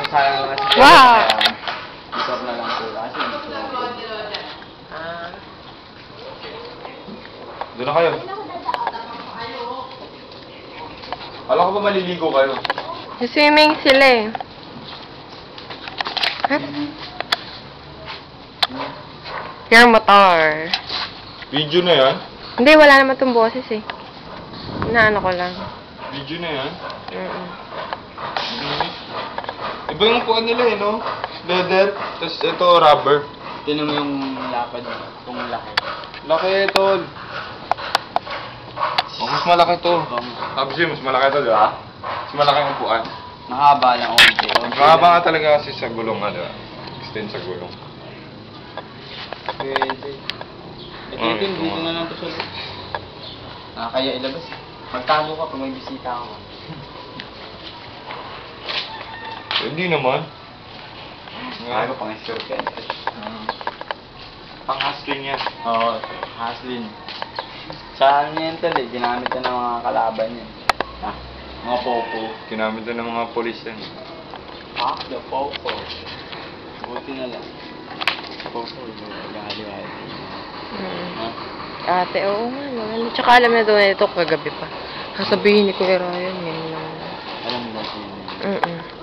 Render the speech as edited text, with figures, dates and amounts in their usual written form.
sayang naman si Wow! Motor na lang po. Kasi Doon na kayo. Alam ko ba maliligo kayo? Swimming sila eh. Huh? Yung motor. Video na yan? Hindi, wala naman itong boses eh. Inaano ko lang. Video na yan? Mm-mm. Iba yung kuha nila eh, no? Leather, tapos ito rubber. tinan mo yung lapad kung laki. Laki ito. Oh, mas malaki to. Sabi siya, mas malaki to, di ba? Mas malaki ang upuan. Mahaba lang konti. Mahaba nga talaga kasi sa gulong nga, di ba? Extend sa gulong. Pwede. Ito dito na lang to sa loob. Nakakaya ilabas. Magtago ka pag may bisita ako. Hindi naman. Ayaw pang sure ka. Pang-hustling yan. Oo, haslin. Sa ano yan tol eh, ginamit na ng mga kalaban yan. Ah, mga popo. Ginamit na ng mga polis yan. Ah, the popo. Buti na lang. Popo, nagkakaliwala. Ha? Ate, oo nga. No. Tsaka alam na doon ito kagabi pa. Sasabihin ni Kuya Ryan, ngayon lang. Alam mo ba sino? Mm-mm.